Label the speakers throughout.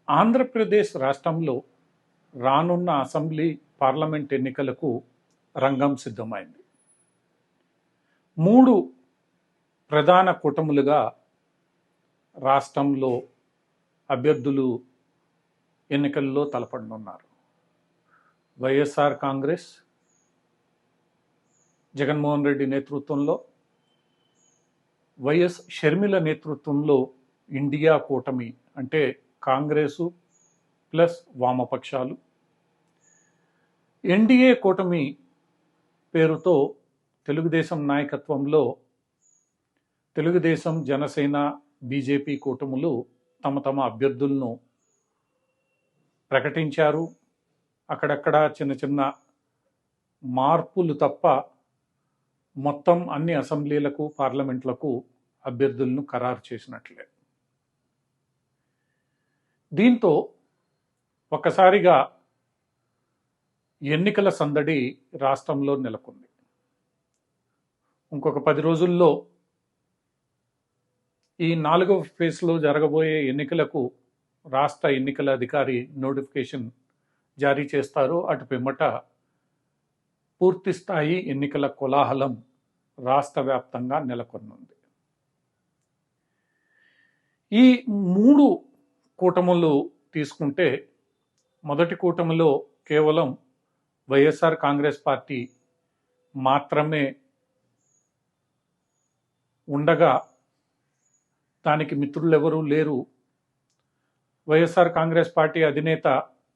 Speaker 1: ఆంధ్రప్రదేశ్ రాష్ట్రంలో రానున్న assembly parliament ఎన్నికలకు రంగం సిద్ధమైంది. 3 ప్రధాన కూటములుగా రాష్ట్రంలో అభ్యర్థులు ఎన్నికల్లో తలపడనున్నారు. వైఎస్ఆర్ కాంగ్రెస్ జగన్మోహన్ రెడ్డి నేతృత్వంలో, వైఎస్ షర్మిల నేతృత్వంలో ఇండియా కూటమి అంటే కాంగ్రెసు ప్లస్ వామపక్షాలు, ఎన్డీఏ కూటమి పేరుతో తెలుగుదేశం నాయకత్వంలో తెలుగుదేశం, జనసేన, బీజేపీ కూటములు తమ తమ అభ్యర్థులను ప్రకటించారు. అక్కడక్కడ చిన్న చిన్న మార్పులు తప్ప మొత్తం అన్ని అసెంబ్లీలకు, పార్లమెంట్లకు అభ్యర్థులను ఖరారు చేసినట్లే. దీంతో ఒక్కసారిగా ఎన్నికల సందడి రాష్ట్రంలో నెలకొంది. ఇంకొక 10 రోజుల్లో ఈ 4వ ఫేజ్లో జరగబోయే ఎన్నికలకు రాష్ట్ర ఎన్నికల అధికారి నోటిఫికేషన్ జారీ చేస్తారు. అటు పిమ్మట పూర్తి స్థాయి ఎన్నికల కోలాహలం రాష్ట్ర వ్యాప్తంగా నెలకొనుంది. ఈ 3 కూటములు తీసుకుంటే మొదటి కూటమిలో కేవలం వైఎస్ఆర్ కాంగ్రెస్ పార్టీ మాత్రమే ఉండగా దానికి మిత్రులెవరూ లేరు. వైఎస్ఆర్ కాంగ్రెస్ పార్టీ అధినేత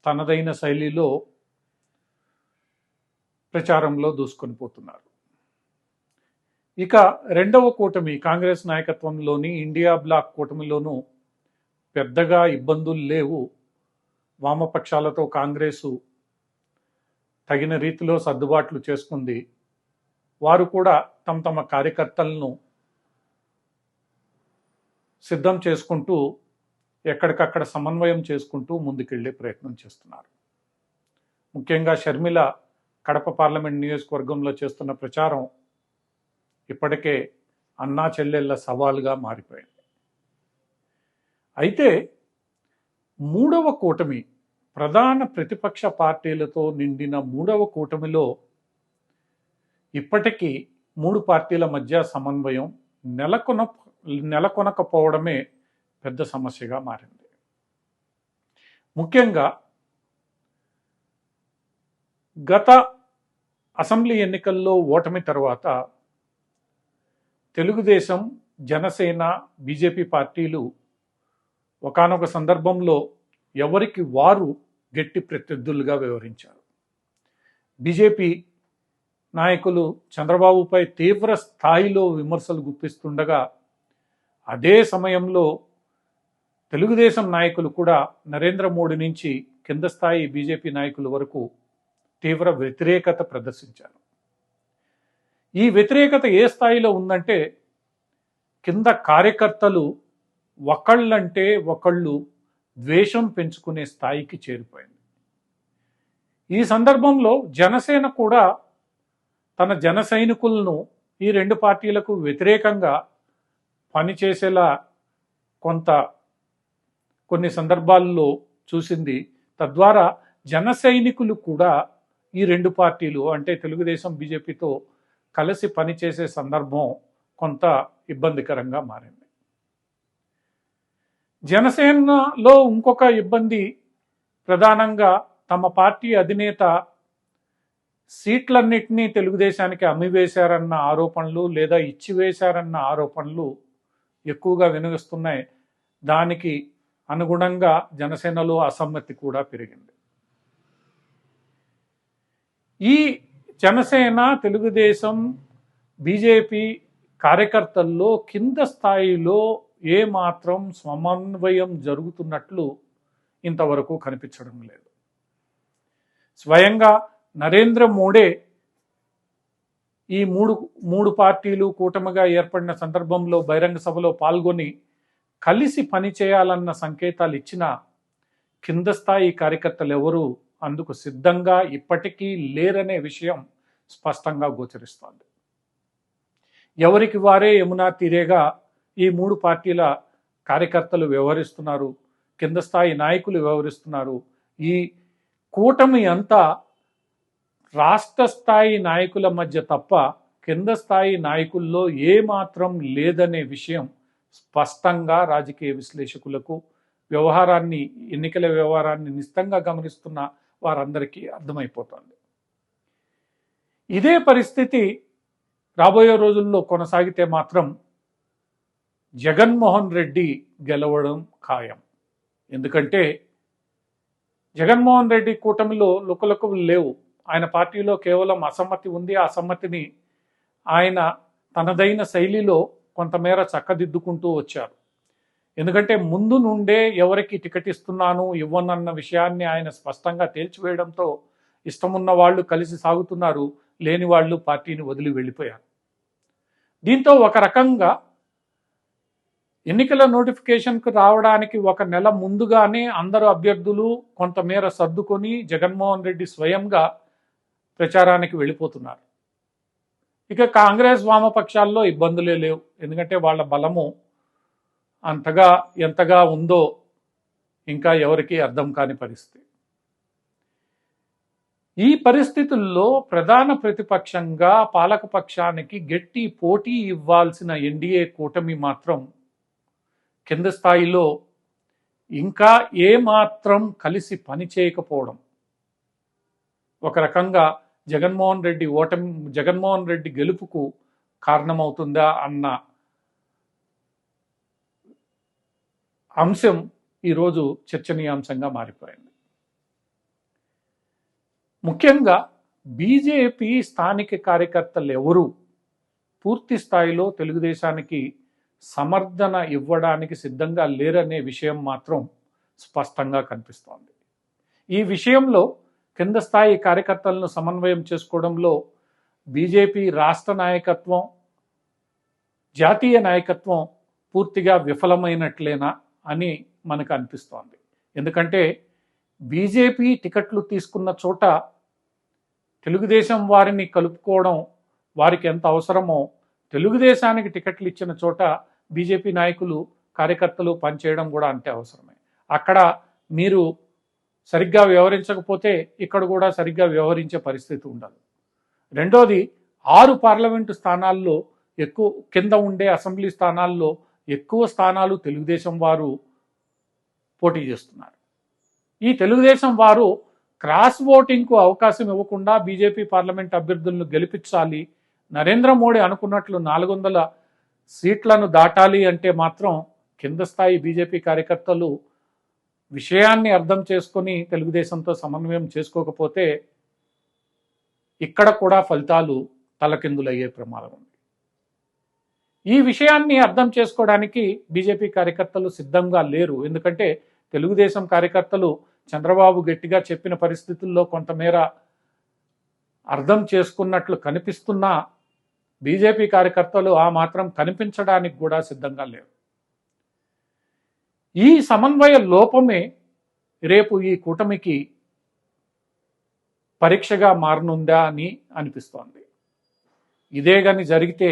Speaker 1: తనదైన శైలిలో ప్రచారంలో దూసుకొని పోతున్నారు. ఇక రెండవ కూటమి కాంగ్రెస్ నాయకత్వంలోని ఇండియా బ్లాక్ కూటమిలోనూ పెద్దగా ఇబ్బందులు లేవు. వామపక్షాలతో కాంగ్రెసు తగిన రీతిలో సర్దుబాట్లు చేసుకుంది. వారు కూడా తమ తమ కార్యకర్తలను సిద్ధం చేసుకుంటూ ఎక్కడికక్కడ సమన్వయం చేసుకుంటూ ముందుకెళ్లే ప్రయత్నం చేస్తున్నారు. ముఖ్యంగా షర్మిల కడప పార్లమెంట్ నియోజకవర్గంలో చేస్తున్న ప్రచారం ఇప్పటికే అన్నా చెల్లెళ్ల సవాలుగా మారిపోయింది. అయితే 3వ కూటమి, ప్రధాన ప్రతిపక్ష పార్టీలతో నిండిన 3వ కూటమిలో ఇప్పటికీ 3 పార్టీల మధ్య సమన్వయం నెలకొనకపోవడమే పెద్ద సమస్యగా మారింది. ముఖ్యంగా గత అసెంబ్లీ ఎన్నికల్లో ఓటమి తర్వాత తెలుగుదేశం, జనసేన, బీజేపీ పార్టీలు ఒకానొక సందర్భంలో ఎవరికి వారు గట్టి ప్రత్యర్థులుగా వ్యవహరించారు. బీజేపీ నాయకులు చంద్రబాబుపై తీవ్ర స్థాయిలో విమర్శలు గుప్పిస్తుండగా, అదే సమయంలో తెలుగుదేశం నాయకులు కూడా నరేంద్ర మోడీ నుంచి కింద స్థాయి బీజేపీ నాయకుల వరకు తీవ్ర వ్యతిరేకత ప్రదర్శించారు. ఈ వ్యతిరేకత ఏ స్థాయిలో ఉందంటే కింద కార్యకర్తలు ఒకళ్ళంటే ఒకళ్ళు ద్వేషం పెంచుకునే స్థాయికి చేరిపోయింది. ఈ సందర్భంలో జనసేన కూడా తన జన సైనికులను ఈ 2 పార్టీలకు వ్యతిరేకంగా పనిచేసేలా కొన్ని సందర్భాల్లో చూసింది. తద్వారా జన సైనికులు కూడా ఈ 2 పార్టీలు అంటే తెలుగుదేశం, బీజేపీతో కలిసి పనిచేసే సందర్భం కొంత ఇబ్బందికరంగా మారింది. జనసేనలో ఇంకొక ఇబ్బంది ప్రధానంగా తమ పార్టీ అధినేత సీట్లన్నింటినీ తెలుగుదేశానికి అమ్మివేశారన్న ఆరోపణలు లేదా ఇచ్చివేశారన్న ఆరోపణలు ఎక్కువగా వినిపిస్తున్నాయి. దానికి అనుగుణంగా జనసేనలో అసమ్మతి కూడా పెరిగింది. ఈ జనసేన, తెలుగుదేశం, బీజేపీ కార్యకర్తల్లో కింద స్థాయిలో ఏమాత్రం సమన్వయం జరుగుతున్నట్లు ఇంతవరకు కనిపించడం లేదు. స్వయంగా నరేంద్ర మోడీ ఈ మూడు పార్టీలు కూటమిగా ఏర్పడిన సందర్భంలో బహిరంగ సభలో పాల్గొని కలిసి పనిచేయాలన్న సంకేతాలు ఇచ్చిన కింద స్థాయి కార్యకర్తలు ఎవరు అందుకు సిద్ధంగా ఇప్పటికీ లేరనే విషయం స్పష్టంగా గోచరిస్తోంది. ఎవరికి వారే యమునా తీరేగా ఈ 3 పార్టీల కార్యకర్తలు వ్యవహరిస్తున్నారు. కింద స్థాయి నాయకులు వ్యవహరిస్తున్నారు. ఈ కూటమి అంతా రాష్ట్ర స్థాయి నాయకుల మధ్య తప్ప కింద స్థాయి నాయకుల్లో ఏమాత్రం లేదనే విషయం స్పష్టంగా రాజకీయ విశ్లేషకులకు, ఎన్నికల వ్యవహారాన్ని నిశితంగా గమనిస్తున్న వారందరికీ అర్థమైపోతుంది. ఇదే పరిస్థితి రాబోయే రోజుల్లో కొనసాగితే మాత్రం జగన్మోహన్ రెడ్డి గెలవడం ఖాయం. ఎందుకంటే జగన్మోహన్ రెడ్డి కూటమిలో లుకలుకలు లేవు. ఆయన పార్టీలో కేవలం అసమ్మతి ఉంది. ఆ అసమ్మతిని ఆయన తనదైన శైలిలో కొంతమేర చక్కదిద్దుకుంటూ వచ్చారు. ఎందుకంటే ముందు నుండే ఎవరికి టికెట్ ఇస్తున్నాను ఇవ్వనన్న విషయాన్ని ఆయన స్పష్టంగా తేల్చివేయడంతో ఇష్టమున్న వాళ్ళు కలిసి సాగుతున్నారు, లేని వాళ్ళు పార్టీని వదిలి వెళ్ళిపోయారు. దీంతో ఒక రకంగా ఎన్నికల నోటిఫికేషన్కు రావడానికి ఒక నెల ముందుగానే అందరు అభ్యర్థులు కొంతమేర సర్దుకొని జగన్మోహన్ రెడ్డి స్వయంగా ప్రచారానికి వెళ్ళిపోతున్నారు. ఇక కాంగ్రెస్ వామపక్షాల్లో ఇబ్బందులే లేవు. ఎందుకంటే వాళ్ళ బలము ఎంతగా ఉందో ఇంకా ఎవరికీ అర్థం కాని పరిస్థితి. ఈ పరిస్థితుల్లో ప్రధాన ప్రతిపక్షంగా పాలకపక్షానికి గట్టి పోటీ ఇవ్వాల్సిన ఎన్డీఏ కూటమి మాత్రం కింద స్థాయిలో ఇంకా ఏమాత్రం కలిసి పనిచేయకపోవడం ఒక రకంగా జగన్మోహన్ రెడ్డి గెలుపుకు కారణమవుతుందా అన్న అంశం ఈరోజు చర్చనీయాంశంగా మారిపోయింది. ముఖ్యంగా బీజేపీ స్థానిక కార్యకర్తలు ఎవరు పూర్తి స్థాయిలో తెలుగుదేశానికి సమర్థన ఇవ్వడానికి సిద్ధంగా లేరనే విషయం మాత్రం స్పష్టంగా కనిపిస్తోంది. ఈ విషయంలో కింద స్థాయి కార్యకర్తలను సమన్వయం చేసుకోవడంలో బీజేపీ రాష్ట్ర నాయకత్వం, జాతీయ నాయకత్వం పూర్తిగా విఫలమైనట్లేనా అని మనకు అనిపిస్తోంది. ఎందుకంటే బీజేపీ టికెట్లు తీసుకున్న చోట తెలుగుదేశం వారిని కలుపుకోవడం వారికి ఎంత అవసరమో, తెలుగుదేశానికి టికెట్లు ఇచ్చిన చోట బీజేపీ నాయకులు, కార్యకర్తలు పనిచేయడం కూడా అంతే అవసరమే. అక్కడ మీరు సరిగ్గా వ్యవహరించకపోతే ఇక్కడ కూడా సరిగ్గా వ్యవహరించే పరిస్థితి ఉండదు. రెండోది, 6 పార్లమెంటు స్థానాల్లో కింద ఉండే అసెంబ్లీ స్థానాల్లో ఎక్కువ స్థానాలు తెలుగుదేశం వారు పోటీ చేస్తున్నారు. ఈ తెలుగుదేశం వారు క్రాస్ ఓటింగ్కు అవకాశం ఇవ్వకుండా బీజేపీ పార్లమెంట్ అభ్యర్థులను గెలిపించాలి, నరేంద్ర మోడీ అనుకున్నట్లు 400 సీట్లను దాటాలి అంటే మాత్రం కింద స్థాయి బీజేపీ కార్యకర్తలు విషయాన్ని అర్థం చేసుకొని తెలుగుదేశంతో సమన్వయం చేసుకోకపోతే ఇక్కడ కూడా ఫలితాలు తలకిందులయ్యే ప్రమాదం ఉంది. ఈ విషయాన్ని అర్థం చేసుకోవడానికి బీజేపీ కార్యకర్తలు సిద్ధంగా లేరు. ఎందుకంటే తెలుగుదేశం కార్యకర్తలు చంద్రబాబు గట్టిగా చెప్పిన పరిస్థితుల్లో కొంతమేర అర్థం చేసుకున్నట్లు కనిపిస్తున్నా బీజేపీ కార్యకర్తలు ఆ మాత్రం కనిపించడానికి కూడా సిద్ధంగా లేరు. ఈ సమన్వయ లోపమే రేపు ఈ కూటమికి పరీక్షగా మారనుందా అని అనిపిస్తోంది. ఇదే గాని జరిగితే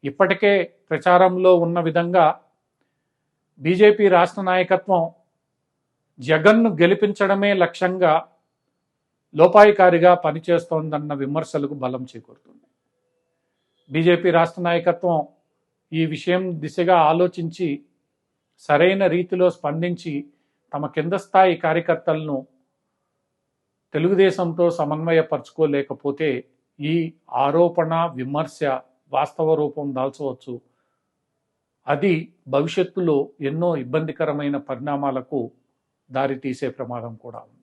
Speaker 1: ఇప్పటికే ప్రచారంలో ఉన్న విధంగా బీజేపీ రాష్ట్ర నాయకత్వం జగన్ను గెలిపించడమే లక్ష్యంగా లోపాయికారిగా పనిచేస్తోందన్న విమర్శలకు బలం చేకూరుతుంది. బీజేపీ రాష్ట్ర నాయకత్వం ఈ విషయం దిశగా ఆలోచించి సరైన రీతిలో స్పందించి తమ కింద స్థాయి కార్యకర్తలను తెలుగుదేశంతో సమన్వయపరచుకోలేకపోతే ఈ ఆరోపణ, విమర్శ వాస్తవ రూపం దాల్చవచ్చు. అది భవిష్యత్తులో ఎన్నో ఇబ్బందికరమైన పరిణామాలకు దారి తీసే ప్రమాదం కూడా ఉంది.